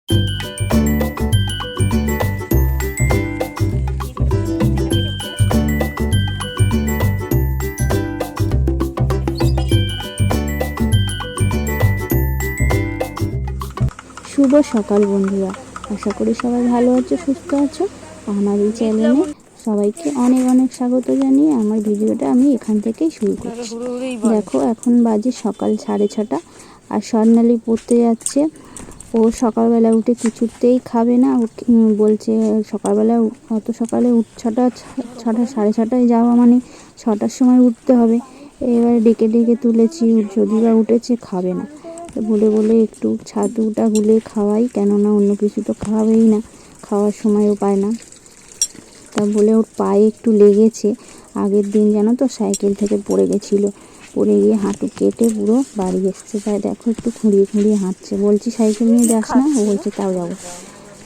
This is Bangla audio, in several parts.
শুভ সকাল বন্ধুরা, আশা করি সবাই ভালো আছো, সুস্থ আছো। আমার এই চ্যানেলে সবাইকে অনেক অনেক স্বাগত জানিয়ে আমার ভিডিওটা আমি এখান থেকেই শুরু করছি। দেখো, এখন বাজে সকাল 6:30 আর স্বর্ণালী পড়তে যাচ্ছে। ও সকালবেলা উঠে কিছুতেই খাবে না। বলছে সকালবেলা অত সকালে ছটা 6:30 যাওয়া মানে 6টার সময় উঠতে হবে। এবার ডেকে ডেকে তুলেছি, যদি বা উঠেছে খাবে না। বলে বলে একটু ছাতুটা গুলে খাওয়াই, কেননা অন্য কিছু তো খাওয়াবেই না, খাওয়ার সময়ও পায় না। তা বলে ওর পায়ে একটু লেগেছে। আগের দিন জানো তো সাইকেল থেকে পড়ে গেছিলো, পড়ে গিয়ে হাঁটু কেটে পুরো বাড়ি এসছে। তাই দেখো একটু খুঁড়িয়ে খুঁড়িয়ে হাঁটছে। বলছি সাইকেল নিয়ে যাস না, ও বলছে তাও যাবো।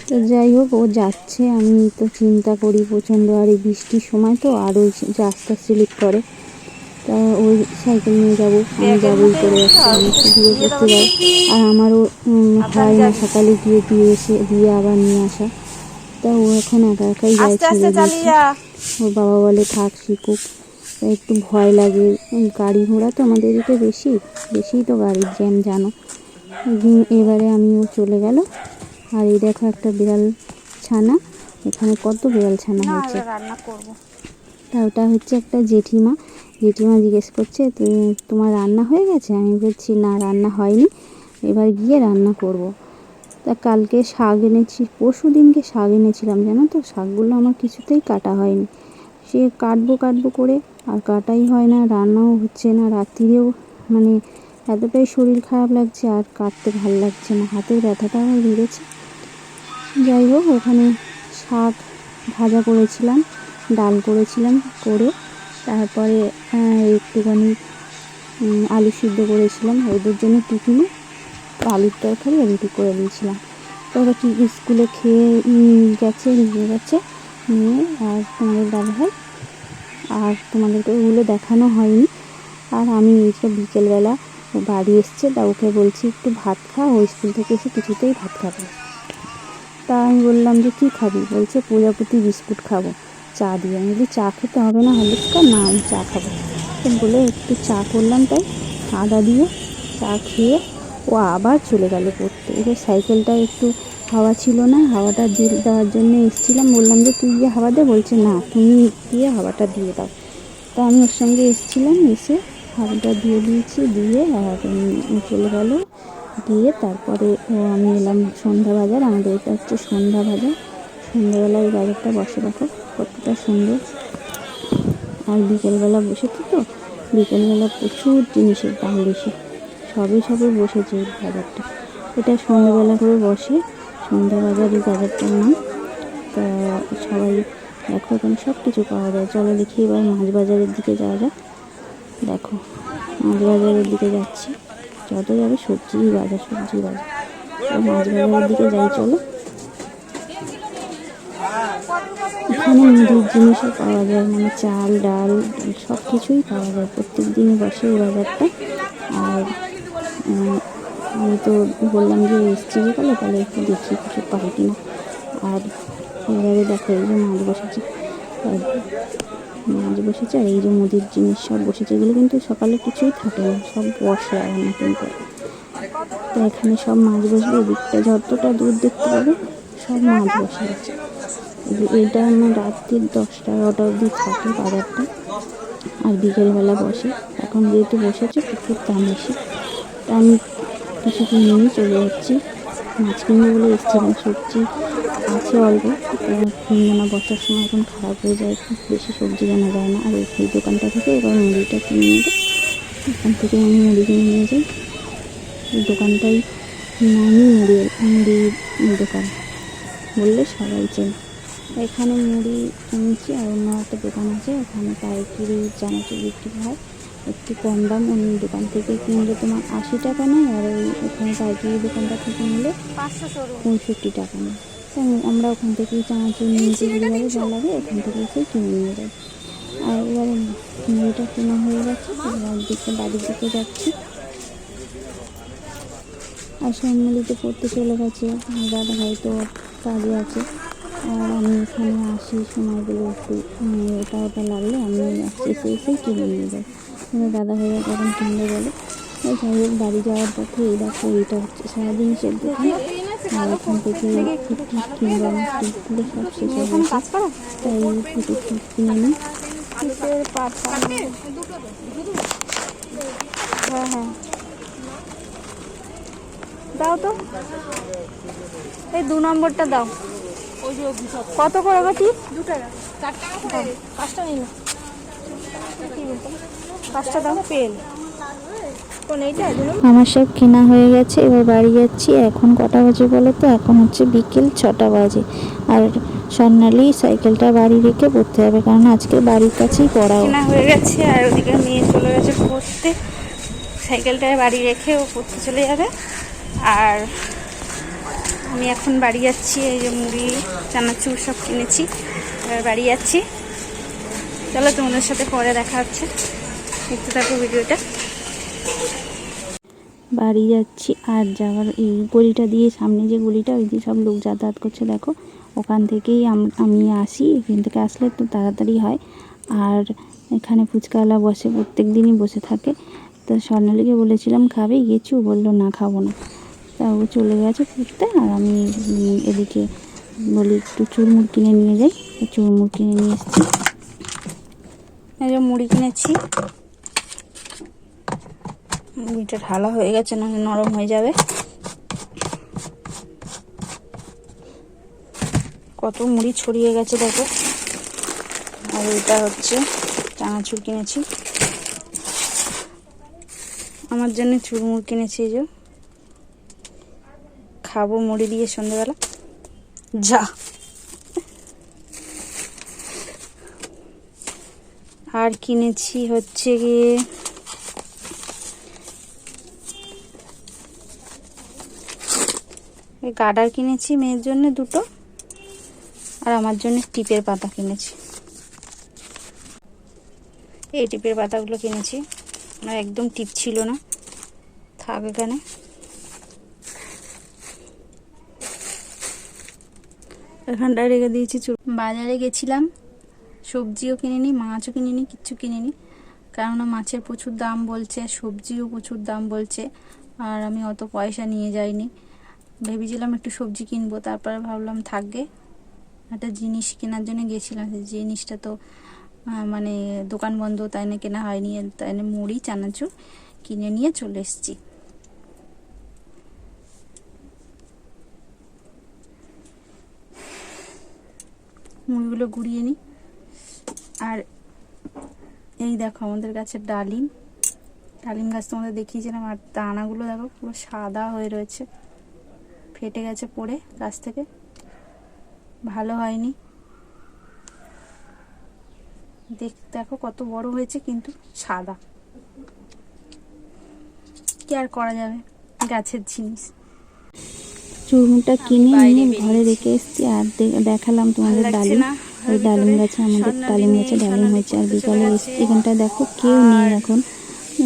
তো যাই হোক, ও যাচ্ছে। আমি তো চিন্তা করি প্রচণ্ড, আর এই বৃষ্টির সময় তো আরও রাস্তা স্লিপ করে। তা ওই সাইকেল নিয়ে যাবো, আমি যাবোই করে ঘুরে পড়তে যাই। আর আমারও হয় না সকালে গিয়ে দিয়ে আবার নিয়ে আসা। তা ও এখন একা একাই যায়, ছেড়ে দিয়েছে। ওর বাবা বলে থাক, শিখুক। একটু ভয় লাগে, গাড়ি ঘোড়া তো আমাদের এদিকে বেশি তো গাড়ির জ্যাম জানো। এবারে আমিও চলে গেল। আর এই দেখো একটা বিড়াল ছানা, এখানে কত বিড়াল ছানা হয়েছে। রান্না করব। তা ওটা হচ্ছে একটা জেঠিমা জিজ্ঞেস করছে, তোমার রান্না হয়ে গেছে? আমি বলছি না, রান্না হয়নি, এবার গিয়ে রান্না করব। তা কালকে শাক এনেছি, পরশু দিনকে শাক এনেছিলাম জানো তো। শাকগুলো আমার কিছুতেই কাটা হয়নি, সে কাটবো করে আর কাটাই হয় না, রান্নাও হচ্ছে না। রাত্রিরেও মানে এতটাই শরীর খারাপ লাগছে, আর কাটতে ভালো লাগছে না, হাতের ব্যথাটাও বেড়েছে। যাই হোক, ওখানে শাক ভাজা করেছিলাম, ডাল করেছিলাম, করে তারপরে একটুখানি আলু সিদ্ধ করেছিলাম ওদের জন্য টিফিনে। আলুর তরকারি আর রুটি করে দিয়েছিলাম। তো ওরা স্কুলে খেয়ে নিয়ে গেছে নিয়ে। আর তোমাদের দাদাভাই, আর তোমাদেরকে ওগুলো দেখানো হয়নি। আর আমি এইসব বিকেলবেলা বাড়ি এসছে, তা ওকে বলছি একটু ভাত খা, ও স্কুল থেকে এসে কিছুতেই ভাত খাবে। তা আমি বললাম যে কী খাবি? বলছে প্রজাপতি বিস্কুট খাবো চা দিয়ে। আমি বলি চা খেতে হবে না, হলুদকা না, আমি চা খাবো। তো বলে একটু চা করলাম, তাই আদা দিয়ে চা খেয়ে ও আবার চলে গেল পড়তে। এবার সাইকেলটা একটু হাওয়া ছিল না, হাওয়াটা দেওয়ার জন্য এসেছিলাম। বললাম যে তুই গিয়ে হাওয়া দে, বলছে না তুমি গিয়ে হাওয়াটা দিয়ে দাও। তা আমি ওর সঙ্গে এসেছিলাম, এসে হাওয়াটা দিয়ে দিয়েছি, দিয়ে আর চলে গেল। দিয়ে তারপরে আমি এলাম সন্ধ্যা বাজার। আমাদের এটা হচ্ছে সন্ধ্যা বাজার, সন্ধ্যাবেলা এই বাজারটা বসে, দেখো কতটা সুন্দর। আর বিকেলবেলা বসেছে তো, বিকেলবেলা প্রচুর জিনিসের দাম বেশি, সবে বসেছে এই বাজারটা। এটা সন্ধ্যাবেলা করে বসে, সন্ধ্যা বাজার এই বাজারটার নাম। তা সবাই দেখো এখানে সব কিছু পাওয়া যায়। চলো দেখি এবার মাছ বাজারের দিকে যাওয়া যাক। দেখো মাছ বাজারের দিকে যাচ্ছি, যত যাবে সবজি বাজার মাছ বাজারের দিকে যাই চলো। এখানে মুদির জিনিসও পাওয়া যায়, মানে চাল ডাল সব কিছুই পাওয়া যায়। প্রত্যেক দিনই বসে এই বাজারটা। আর আমি তো বললাম যে এসছি বিকালে, তাহলে একটু দেখি কিছু পাই কিনা। আর এবারে দেখো এই যে মাছ বসেছে, আর এই যে মুদির জিনিস সব বসেছে। এগুলো কিন্তু সকালে কিছুই থাকে না, সব বসে আর নতুন করে। তো এখানে সব মাছ বসবে, এদিকটা যতটা দূর দেখতে পাবে সব মাছ বসে আছে। এটা আমার রাত্রির 10-11টা অবধি থাকে বাজারটা, আর বিকেলবেলা বসে। এখন যেহেতু বসেছে প্রচুর দাম বেশি, তা আমি কিছু কিনে নিয়ে চলে যাচ্ছি। মাছ কিনবো বলে এসেছিলাম, সবজি আছে অল্প, কিনবো না, বর্ষার সময় এখন খারাপ হয়ে যায়, বেশি সবজি কেনা যায় না। আর এই দোকানটা থেকে এবার মুড়িটা কিনে নেবো, এখান থেকে আমি মুড়ি কিনে নিয়ে যাই। এই দোকানটাই নামি মুড়ির দোকান বললে সবাই চেনে। এখানে মুড়ি কিনছি, আর অন্য একটা দোকান আছে, ওখানে পাইকারি চানাচুর বিক্রি হয়, একটু কম দাম। অন্য দোকান থেকে কিনলে তোমার 80 টাকা নেয়, আর ওখানে পাইকারি দোকানটা থেকে নিলে 65 টাকা নেয়। আমরা ওখান থেকেই চানাচুর নিতে গেলে যা লাগে ওখান থেকে এসে কিনে নিয়ে যাই। আর এবারে মুড়িটা কেনা হয়ে গেছে, এবার বাড়ির দিকে যাচ্ছি। আর স্বর্ণালীতে পড়তে চলে গেছে, দাদা ভাই তো কাজে আছে। আর আমি এখানে আসি সময় পেলে একটু এটা ওটা লাগলে আমি এসেই কিনে নিয়ে যাই। দাদা ভাইয়া কখন কিনবে বলে। যাই হোক, বাড়ি যাওয়ার পথে এই দেখো, এইটা হচ্ছে সারাদিন সে দোকান। আর এখান থেকে ফুটকি কিনলাম, ফুটগুলো সব শেষ হয়ে গেছে, তাই দুটো ফুট কিনে নিই। হ্যাঁ হ্যাঁ, দাও তো, এই 2 নম্বরটা দাও। কত করে গেছি? 2 টাকা। 4 টাকা করে। 5টা নিন, 5টা দাও। পেন আমার সব কেনা হয়ে গেছে, এবার বাড়ি যাচ্ছি। এখন কটা বাজে বলো তো? এখন হচ্ছে বিকেল 6টা বাজে। আর স্বর্ণালী সাইকেলটা বাড়ি রেখে পড়তে হবে, কারণ আজকে বাড়ির কাছেই পড়া কেনা হয়ে গেছে। আর ওদিকে নিয়ে চলে গেছে পড়তে, সাইকেলটা বাড়ি রেখে ও পড়তে চলে যাবে। আর আমি এখন বাড়ি যাচ্ছি, এই যে মুড়ি চানাচুর সব কিনেছি, এবার বাড়ি যাচ্ছি। চলো তোমাদের সাথে পরে দেখা হচ্ছে, দেখতে থাকো ভিডিওটা। বাড়ি যাচ্ছি, আর যাওয়ার এই গলিটা দিয়ে, সামনে যে গলিটা, ওই দিয়ে সব লোক যাতায়াত করছে দেখো, ওখান থেকেই আমি আসি। এখান থেকে আসলে তো তাড়াতাড়ি হয়। আর এখানে ফুচকাওয়ালা বসে, প্রত্যেক দিনই বসে থাকে। তো স্বর্ণালীকে বলেছিলাম খাবে, গেছু বললো না খাবো না, তা ও চলে গেছে ঘুরতে। আর আমি এদিকে বলি একটু চুরমুড় কিনে নিয়ে যাই, চুরমুড় কিনে নিয়ে এসেছি। এই যে মুড়ি কিনেছি, মুড়িটা ঢালা হয়ে গেছে, না নরম হয়ে যাবে। কত মুড়ি ছড়িয়ে গেছে দেখো। আর এটা হচ্ছে চানাচুর কিনেছি, আমার জন্য চুরমুড় কিনেছি, এই যে খাবো মুড়ি দিয়ে সন্ধ্যেবেলা। যা, আর কিনেছি হচ্ছে গিয়ে গার্ডার কিনেছি মেয়ের জন্য 2টো, আর আমার জন্য টিপের পাতা কিনেছি। এই টিপের পাতাগুলো কিনেছি, আর একদম টিপ ছিল না, থাক এখানে। এখানটায় রেখে দিয়েছি। বাজারে গেছিলাম, সবজিও কিনিনি, মাছও কিনিনি, কিচ্ছু কিনিনি, কেননা মাছের প্রচুর দাম বলছে, সবজিও প্রচুর দাম বলছে। আর আমি অত পয়সা নিয়ে যাইনি, ভেবেছিলাম একটু সবজি কিনবো, তারপরে ভাবলাম থাকবে। একটা জিনিস কেনার জন্য গেছিলাম, সেই জিনিসটা তো মানে দোকান বন্ধ, তাই না কেনা হয়নি। তাই না মুড়ি চানাচুর কিনে নিয়ে চলে এসেছি। মুড়িগুলো গুঁড়িয়ে নিই। আর এই দেখো আমাদের গাছের ডালিম গাছ তোমাদের দেখিয়েছিলাম, আর দানাগুলো দেখো পুরো সাদা হয়ে রয়েছে, ফেটে গেছে পড়ে গাছ থেকে, ভালো হয়নি। দেখো কত বড় হয়েছে, কিন্তু সাদা। কি আর করা যাবে, গাছের জিনিস। চুরমুড়টা কিনে নিয়ে ঘরে রেখে এসেছি। আর দেখালাম তোমাদের ডালিম, ওই ডালিম গাছে, আমাদের ডালিম গাছে ডালিম হয়েছে। আর বিকালে এসেছি, এখানটায় দেখো কেউ নেই এখন।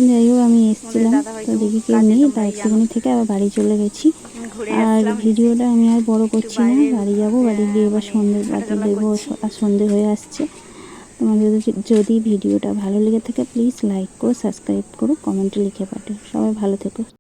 যাই হোক, আমি এসেছিলাম, তো দেখি কেউ নেই, তাই একটুখানি থেকে আবার বাড়ি চলে গেছি। আর ভিডিওটা আমি আর বড় করছি না, বাড়ি যাবো, বাড়ি গিয়ে এবার সন্ধ্যে বাতি দেবো, আর সন্ধ্যে হয়ে আসছে। তোমাদের যদি ভিডিওটা ভালো লেগে থাকে, প্লিজ লাইক করো, সাবস্ক্রাইব করো, কমেন্টে লিখে পাঠাও। সবাই ভালো থেকো।